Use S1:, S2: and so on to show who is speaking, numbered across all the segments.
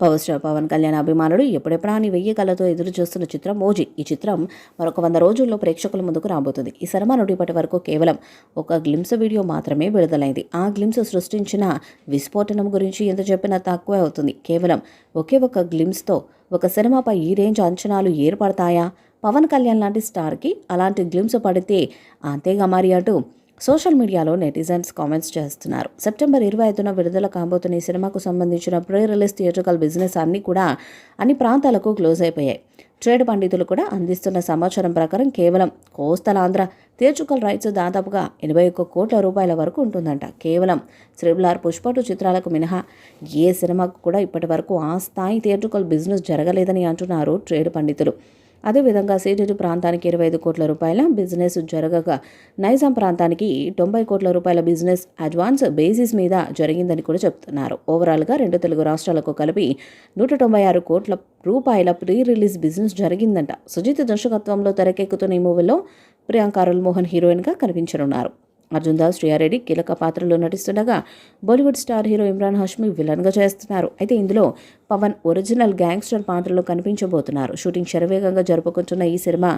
S1: Power star Pawan Kalyan అభిమానులు ఎప్పుడెప్పుడా అని 1000 కళ్ళతో ఎదురు చూస్తున్న చిత్రం ఓజీ. ఈ చిత్రం మరొక 100 రోజుల్లో ప్రేక్షకుల ముందుకు రాబోతుంది. ఈ సినిమా నుండి ఇప్పటి వరకు కేవలం ఒక గ్లిమ్స్ వీడియో మాత్రమే విడుదలైంది. ఆ గ్లిమ్స్ సృష్టించిన విస్ఫోటనం గురించి ఎంత చెప్పినా తక్కువే అవుతుంది. కేవలం ఒకే ఒక గ్లిమ్స్తో ఒక సినిమాపై ఈ రేంజ్ అంచనాలు ఏర్పడతాయా? పవన్ కళ్యాణ్ లాంటి స్టార్కి అలాంటి గ్లిమ్స్ పడితే అంతేగా మరి అంటూ సోషల్ మీడియాలో నెటిజన్స్ కామెంట్స్ చేస్తున్నారు. సెప్టెంబర్ 25న విడుదల కాబోతున్న ఈ సినిమాకు సంబంధించిన ప్రీ రిలీజ్ థియేట్రికల్ బిజినెస్ అన్ని ప్రాంతాలకు క్లోజ్ అయిపోయాయి. ట్రేడ్ పండితులు కూడా అందిస్తున్న సమాచారం ప్రకారం కేవలం కోస్తలాంధ్ర థియేట్రికల్ రైట్స్ దాదాపుగా 81 కోట్ల రూపాయల వరకు ఉంటుందంట. కేవలం త్రిబుల్ పుష్ప2 చిత్రాలకు మినహా ఏ సినిమాకు కూడా ఇప్పటి వరకు ఆ స్థాయి థియేట్రికల్ బిజినెస్ జరగలేదని అంటున్నారు ట్రేడ్ పండితులు. అదేవిధంగా సీడెడ్ ప్రాంతానికి 25 కోట్ల రూపాయల బిజినెస్ జరగగా నైజాం ప్రాంతానికి 90 కోట్ల రూపాయల బిజినెస్ అడ్వాన్స్ బేసిస్ మీద జరిగిందని కూడా చెప్తున్నారు. ఓవరాల్గా 2 తెలుగు రాష్ట్రాలకు కలిపి 196 కోట్ల రూపాయల ప్రీ రిలీజ్ బిజినెస్ జరిగిందంట. సుజిత్ దర్శకత్వంలో తెరకెక్కుతున్న ఈ మూవీలో ప్రియాంక అరుల్ మోహన్ హీరోయిన్గా కనిపించనున్నారు. అర్జున్ దాస్, శ్రీయారెడ్డి కీలక పాత్రలో నటిస్తుండగా బాలీవుడ్ స్టార్ హీరో ఇమ్రాన్ హష్మీ విలన్గా చేస్తున్నారు. అయితే ఇందులో పవన్ ఒరిజినల్ గ్యాంగ్స్టర్ పాత్రలో కనిపించబోతున్నారు. షూటింగ్ శరవేగంగా జరుపుకుంటున్న ఈ సినిమా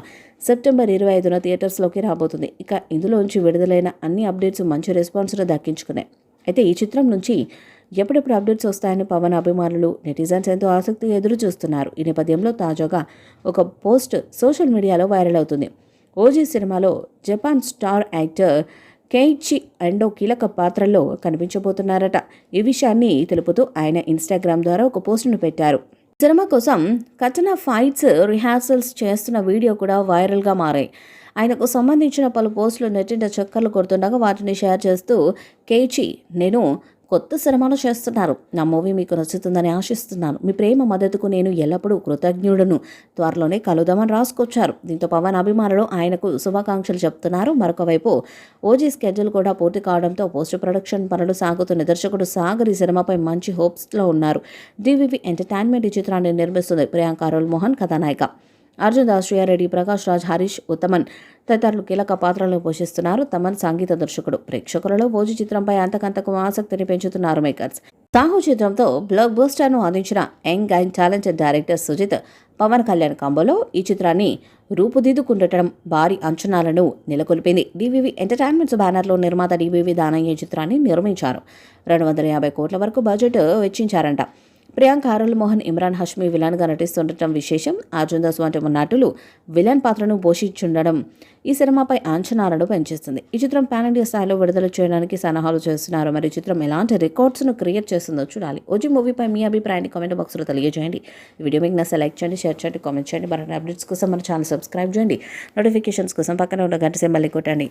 S1: సెప్టెంబర్ 25న థియేటర్స్లోకి రాబోతుంది. ఇక ఇందులోంచి విడుదలైన అన్ని అప్డేట్స్ మంచి రెస్పాన్స్ను దక్కించుకున్నాయి. అయితే ఈ చిత్రం నుంచి ఎప్పుడెప్పుడు అప్డేట్స్ వస్తాయని పవన్ అభిమానులు, నెటిజన్స్ ఎంతో ఆసక్తిగా ఎదురు చూస్తున్నారు. ఈ నేపథ్యంలో తాజాగా ఒక పోస్ట్ సోషల్ మీడియాలో వైరల్ అవుతుంది. ఓజీ సినిమాలో జపాన్ స్టార్ యాక్టర్ కేయిచి ఎండో కీలక పాత్రల్లో కనిపించబోతున్నారట. ఈ విషయాన్ని తెలుపుతూ ఆయన ఇన్స్టాగ్రామ్ ద్వారా ఒక పోస్టును పెట్టారు. సినిమా కోసం కటనా ఫైట్స్ రిహార్సల్స్ చేస్తున్న వీడియో కూడా వైరల్గా మారాయి. ఆయనకు సంబంధించిన పలు పోస్టులు నెట్టింట చక్కర్లు కొడుతుండగా వాటిని షేర్ చేస్తూ కేయిచి, నేను కొత్త సినిమాలు చేస్తున్నారు. నా మూవీ మీకు నచ్చుతుందని ఆశిస్తున్నాను. మీ ప్రేమ మద్దతుకు నేను ఎల్లప్పుడూ కృతజ్ఞుడను. త్వరలోనే కలుద్దామని రాసుకొచ్చారు. దీంతో పవన్ అభిమానులు ఆయనకు శుభాకాంక్షలు చెప్తున్నారు. మరొక వైపు ఓజీ స్కెడ్యూల్ కూడా పూర్తి కావడంతో పోస్ట్ ప్రొడక్షన్ పనులు సాగుతున్న దర్శకుడు సాగర్ ఈ సినిమాపై మంచి హోప్స్లో ఉన్నారు. డివివి ఎంటర్టైన్మెంట్ ఈ చిత్రాన్ని నిర్మిస్తుంది. ప్రియాంక అరుల్ మోహన్ కథానాయిక. అర్జున్ దాస్, శ్రీయారెడ్డి, ప్రకాష్ రాజ్, హరీష్, ఉత్తమన్ తదితరులు కీలక పాత్రలను పోషిస్తున్నారు. తమన్ సంగీత దర్శకుడు. ప్రేక్షకులలో ఓజీ చిత్రంపై అంతకంతకు ఆసక్తిని పెంచుతున్నారు మేకర్స్. సాహు చిత్రంతో బ్లాక్ బస్టర్ను అందించిన young and talented director Sujith, Pawan Kalyan కాంబోలో ఈ చిత్రాన్ని రూపుదిద్దుకుండటం భారీ అంచనాలను నెలకొల్పింది. డివివి ఎంటర్టైన్మెంట్స్ బ్యానర్లో నిర్మాత డివివి దానయ్య చిత్రాన్ని నిర్మించారు. 250 కోట్ల వరకు బడ్జెట్ వెచ్చించారంట. ప్రియాంక అరుల్ మోహన్, ఇమ్రాన్ హష్మీ విలన్గా నటిస్తుండటం విశేషం. అర్జున్ దాస్ వంటి నటులు విలన్ పాత్రను పోషించుండడం ఈ సినిమాపై అంచనాలను పెంచేస్తుంది. ఈ చిత్రం పాన్ ఇండియా స్థాయిలో విడుదల చేయడానికి సన్నాహాలు చేస్తున్నారు. మరి ఈ చిత్రం ఎలాంటి రికార్డ్స్ను క్రియేట్ చేస్తుందో చూడాలి. ఓజీ మూవీపై మీ అభిప్రాయాన్ని కామెంట్ బాక్స్లో తెలియజేయండి. ఈ వీడియో మీకు నచ్చితే లైక్ చేయండి, షేర్ చేయండి, కామెంట్ చేయండి. మరిన్ని అప్డేట్స్ కోసం మన ఛానల్ సబ్స్క్రైబ్ చేయండి. నోటిఫికేషన్స్ కోసం పక్కన ఉన్న గంట సింబల్ని కొట్టండి.